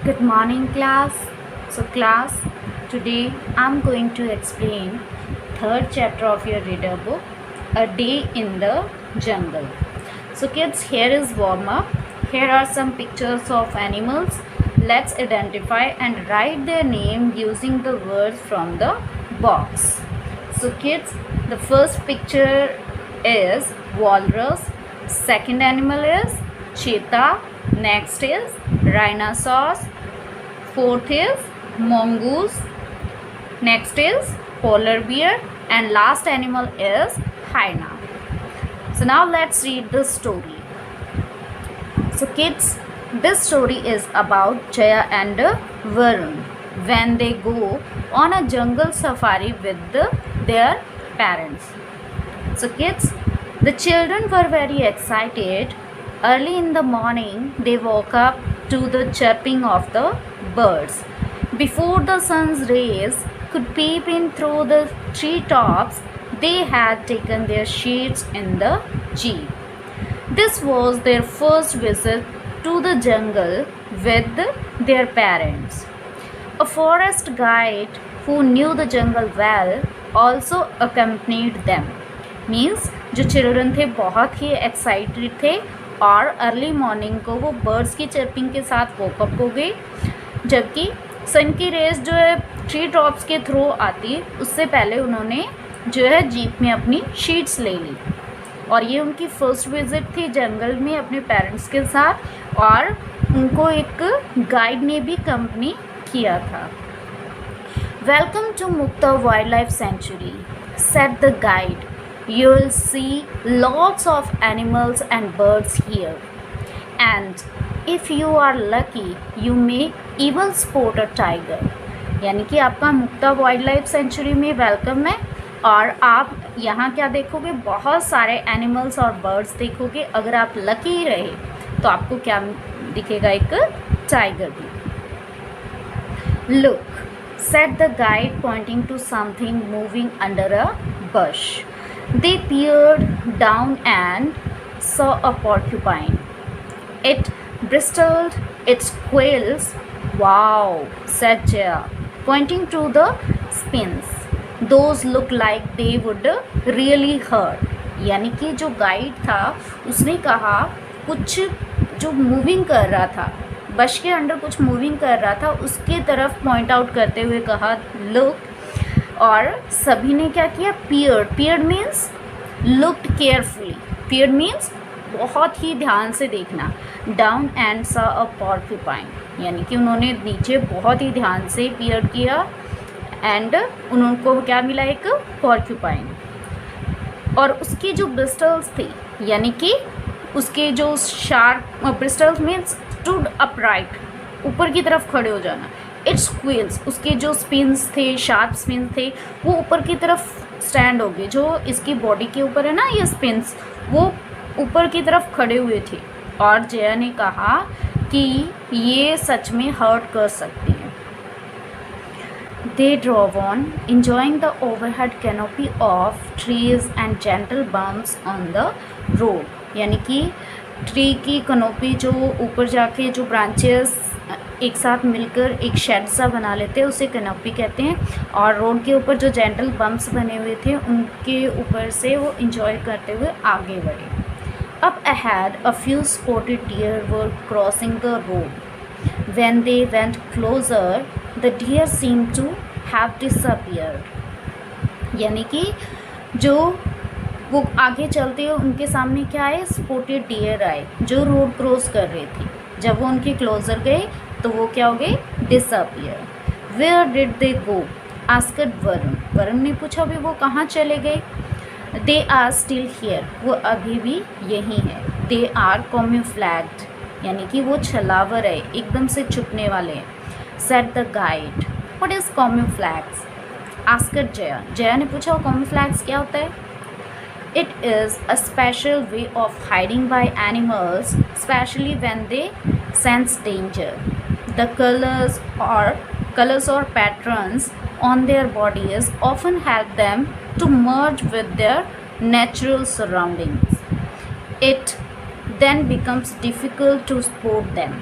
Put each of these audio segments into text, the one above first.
Good morning, class. Class, today I'm going to explain third chapter of your reader book, A Day in the Jungle. So, kids, here is warm up. Here are some pictures of animals. Let's identify and write their name using the words from the box. So, kids, the first picture is walrus. Second animal is cheetah. Next is rhinoceros. Fourth is mongoose. Next is polar bear, and last animal is hyena. So now let's read the story. So kids, this story is about Jaya and Varun when they go on a jungle safari with their parents. So kids, the children were very excited. Early in the morning, they woke up to the chirping of the birds. Before the sun's rays could peep in through the treetops, they had taken their seats in the jeep. This was their first visit to the jungle with their parents. A forest guide who knew the jungle well also accompanied them. Means जो children थे बहुत ही excited थे और early morning को वो birds की chirping के साथ वोकअप हो गई, जबकि सन की रेस जो है ट्री टॉप्स के थ्रू आती उससे पहले उन्होंने जो है जीप में अपनी शीट्स ले ली। और ये उनकी फर्स्ट विज़िट थी जंगल में अपने पेरेंट्स के साथ, और उनको एक गाइड ने भी कंपनी किया था। Welcome to Mukta wildlife sanctuary, said the guide. You will see lots of animals and birds here, and if you are lucky you may even spot a tiger. यानी कि आपका मुक्ता वाइल्ड लाइफ सेंचुरी में welcome है और आप यहाँ क्या देखोगे, बहुत सारे एनिमल्स और बर्ड्स देखोगे। अगर आप लकी रहे तो आपको क्या दिखेगा, एक टाइगर भी। Look, said the guide pointing to something moving under a bush. They peered down and saw a porcupine. It bristled its quills. Wow, said Jaya, pointing to the spins. Those look like they would really hurt. यानी कि जो guide था उसने कहा कुछ जो moving कर रहा था, बश के अंडर कुछ मूविंग कर रहा था, उसके तरफ पॉइंट आउट करते हुए कहा लुक, और सभी ने क्या किया, peered means looked carefully, peered means बहुत ही ध्यान से देखना, डाउन एंड सा अ पॉर्क्यूपाइन, यानी कि उन्होंने नीचे बहुत ही ध्यान से पियर किया एंड उनको क्या मिला, एक पॉर्क्यूपाइन। और उसकी जो ब्रिस्टल्स थी, यानी कि उसके जो sharp bristles means stood upright, ऊपर की तरफ खड़े हो जाना। इट्स क्विल्स, उसके जो स्पिन्स थे, शार्प स्पिन थे, वो ऊपर की तरफ स्टैंड हो गए। जो इसकी बॉडी के ऊपर है ना ये स्पिन्स, वो ऊपर की तरफ खड़े हुए थे। और जया ने कहा कि ये सच में हर्ट कर सकते हैं। They drove on, enjoying the overhead canopy of trees and gentle bumps on the road. यानी कि ट्री की कनोपी जो ऊपर जाके जो ब्रांचेस एक साथ मिलकर एक शेड सा बना लेते हैं उसे कैनोपी कहते हैं, और रोड के ऊपर जो जेंटल बम्प्स बने हुए थे उनके ऊपर से वो इंजॉय करते हुए आगे बढ़े। Up ahead, a few spotted deer were crossing the road. When they went closer, the deer seemed to have disappeared. यानी कि जो वो आगे चलते हुए उनके सामने क्या आए, स्पॉटेड डियर आए जो रोड क्रॉस कर रहे थे। जब वो उनके क्लोजर गए तो वो क्या हो गए, disappear. Where did they go, asked Varun, Varun ने पूछा भी वो कहाँ चले गए। दे आर स्टिल हियर, वो अभी भी यहीं है। दे आर कॉम्यूफ्लैग्ड, यानी कि वो छलावर है, एकदम से छुपने वाले हैं। Said the guide, what is camouflages, asked Jaya, Jaya ने पूछा कॉम्यूफ्लैग्स क्या होता है। It is a special way of hiding by animals, especially when they sense danger. The colors or patterns on their bodies often help them to merge with their natural surroundings. It then becomes difficult to spot them.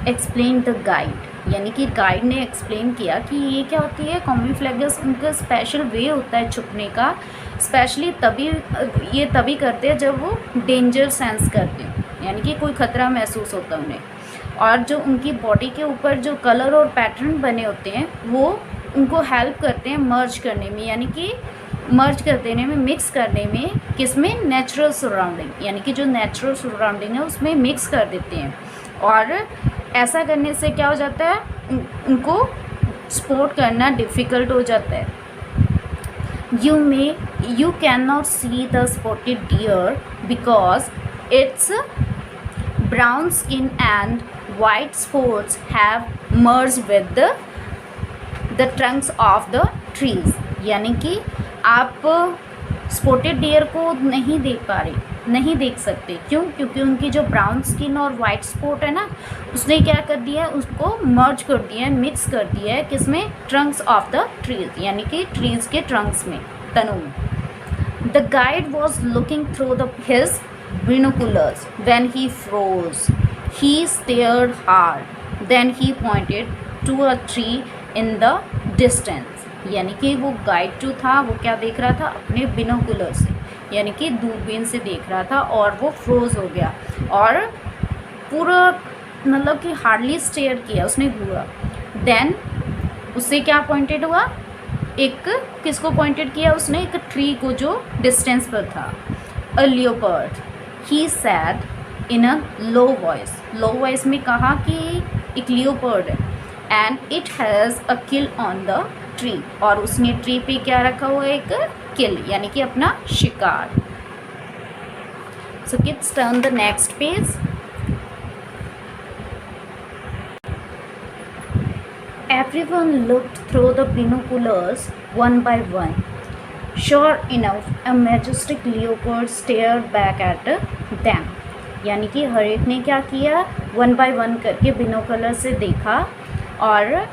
Explain the guide, यानी कि guide ने explain किया कि ये क्या होती है। कॉम्बीफ्लेगस उनका स्पेशल वे होता है छुपने का, स्पेशली ये तभी करते हैं जब वो डेंजर सेंस करते हैं, यानी कि कोई ख़तरा महसूस होता है उन्हें। और जो उनकी बॉडी के ऊपर जो कलर और पैटर्न बने होते हैं वो उनको हेल्प करते हैं मर्ज करने में, यानी कि मर्ज कर देने में, मिक्स करने में, किसमें, नेचुरल सराउंडिंग, यानी कि जो नेचुरल सराउंडिंग है उसमें मिक्स कर देते हैं। और ऐसा करने से क्या हो जाता है, उनको स्पॉट करना डिफ़िकल्ट हो जाता है। You cannot see the spotted deer because its brown skin and white spots have merged with the trunks of the trees, यानी कि आप स्पॉटेड डियर को नहीं देख पा रहे, नहीं देख सकते। क्यों? क्योंकि उनकी जो ब्राउन स्किन और वाइट स्पॉट है ना, उसने क्या कर दिया है, उसको मर्ज कर दिया है, मिक्स कर दिया है, किसमें, ट्रंक्स ऑफ द ट्रीज, यानी कि ट्रीज के ट्रंक्स में, तनों में। The guide was looking through his binoculars when he froze. He stared hard. Then he pointed to a tree in the distance. यानी कि वो गाइड जो था वो क्या देख रहा था, अपने बिनोकुलर से, यानी कि दूरबीन से देख रहा था, और वो फ्रोज हो गया और पूरा मतलब कि हार्डली स्टेयर किया, उसने घूरा। देन उससे क्या पॉइंटेड हुआ, एक किसको पॉइंटेड किया उसने, एक ट्री को जो डिस्टेंस पर था। अ लियोपर्ड, ही सैड इन अ लो वॉइस, लो वॉइस में कहा कि एक लियोपर्ड है, and it has a kill on the tree, और उसने ट्री पे क्या रखा हुआ है, एक किल, यानी कि अपना शिकार। So kids turn the next page. Everyone looked through the binoculars one by one. Sure enough, a majestic leopard stared back at them. यानी कि हर एक ने क्या किया, वन बाय वन करके बिनोकुलर से देखा, और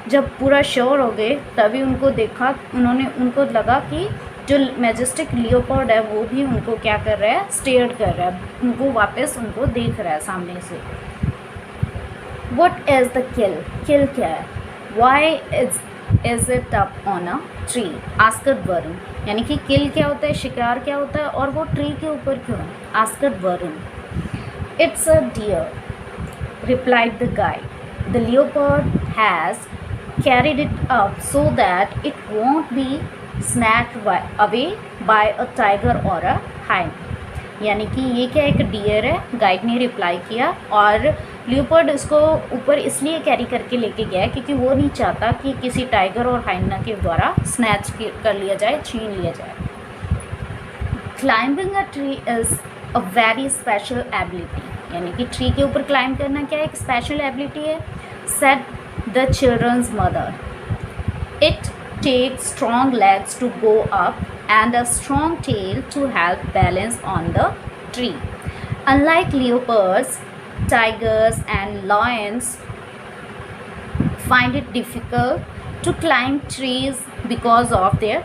जब पूरा श्योर हो गए तभी उनको देखा, उनको लगा कि जो मैजेस्टिक लियोपर्ड है वो भी उनको क्या कर रहा है, स्टेयर कर रहा है, उनको वापस उनको देख रहा है सामने से। What is the kill? Kill क्या है? Why is it up on a tree? Asked Varun, यानी कि किल क्या होता है, शिकार क्या होता है, और वो ट्री के ऊपर क्यों है, asked Varun. It's a deer, replied the guide. The leopard has carried it up so that it won't be snatched away by a tiger or a hyena. यानी कि ये क्या, एक डियर है, गाइड ने रिप्लाई किया, और लियोपर्ड इसको ऊपर इसलिए कैरी करके लेके गया है क्योंकि वो नहीं चाहता कि किसी टाइगर और हाइना के द्वारा स्नैच कर लिया जाए, छीन लिया जाए। Climbing a tree is a very special ability, यानी कि ट्री के ऊपर क्लाइंब करना क्या एक स्पेशल एबिलिटी है, said the children's mother. It takes strong legs to go up and a strong tail to help balance on the tree. Unlike leopards, tigers and lions find it difficult to climb trees because of their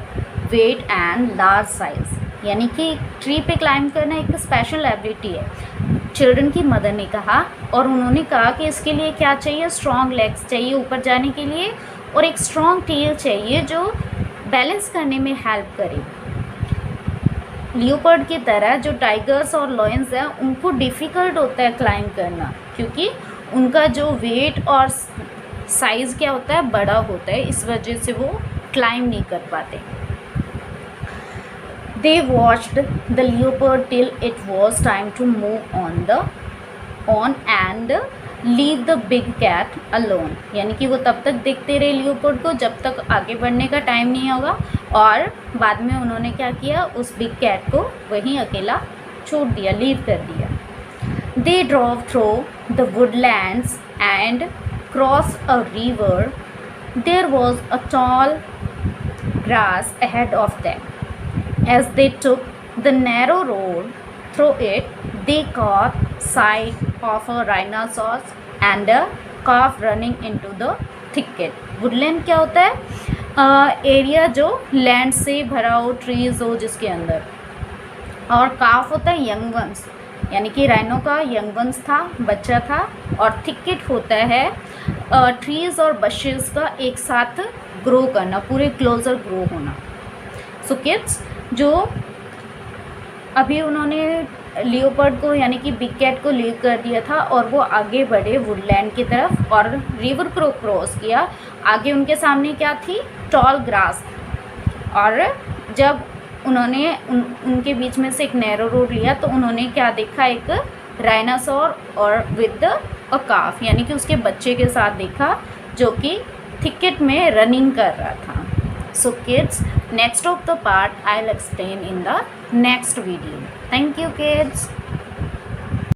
weight and large size. यानी कि tree पे climb करना एक special ability है, children की mother ने कहा, और उन्होंने कहा कि इसके लिए क्या चाहिए, स्ट्रॉन्ग लेग्स चाहिए ऊपर जाने के लिए, और एक स्ट्रॉन्ग टेल चाहिए जो बैलेंस करने में हेल्प करे। लियोपर्ड की तरह जो टाइगर्स और लॉयंस हैं उनको डिफ़िकल्ट होता है क्लाइंब करना, क्योंकि उनका जो वेट और साइज़ क्या होता है, बड़ा होता है, इस वजह से वो क्लाइंब नहीं कर पाते। They watched the leopard till it was time to move on and leave the big cat alone. यानी कि वो तब तक देखते रहे लियोपर्ड को जब तक आगे बढ़ने का टाइम नहीं होगा, और बाद में उन्होंने क्या किया, उस बिग कैट को वहीं अकेला छोड़ दिया, लीव कर दिया। They drove through the woodlands and crossed a river. There was a tall grass ahead of them. As they took the narrow road through it, they caught sight of a rhinoceros and a calf running into the thicket. Woodland क्या होता है, area जो land से भरा हो, trees हो जिसके अंदर, और काफ होता है यंग वंस, यानी कि राइनो का यंग वंस था, बच्चा था, और थिकेट होता है ट्रीज़ और बशेस का एक साथ ग्रो करना, पूरे क्लोजर ग्रो होना। सो किड्स, जो अभी उन्होंने लियोपर्ड को यानी कि बिग कैट को लीव कर दिया था और वो आगे बढ़े वुडलैंड की तरफ और रिवर को क्रॉस किया। आगे उनके सामने क्या थी? Tall grass. और जब उन्होंने उनके बीच में से एक नैरो रोड लिया तो उन्होंने क्या देखा? एक डायनासोर और विद अ काफ, यानी कि उसके बच्चे के साथ देखा जो कि थिकेट में रनिंग कर रहा था। So kids, next of the part I'll explain in the next video. Thank you kids.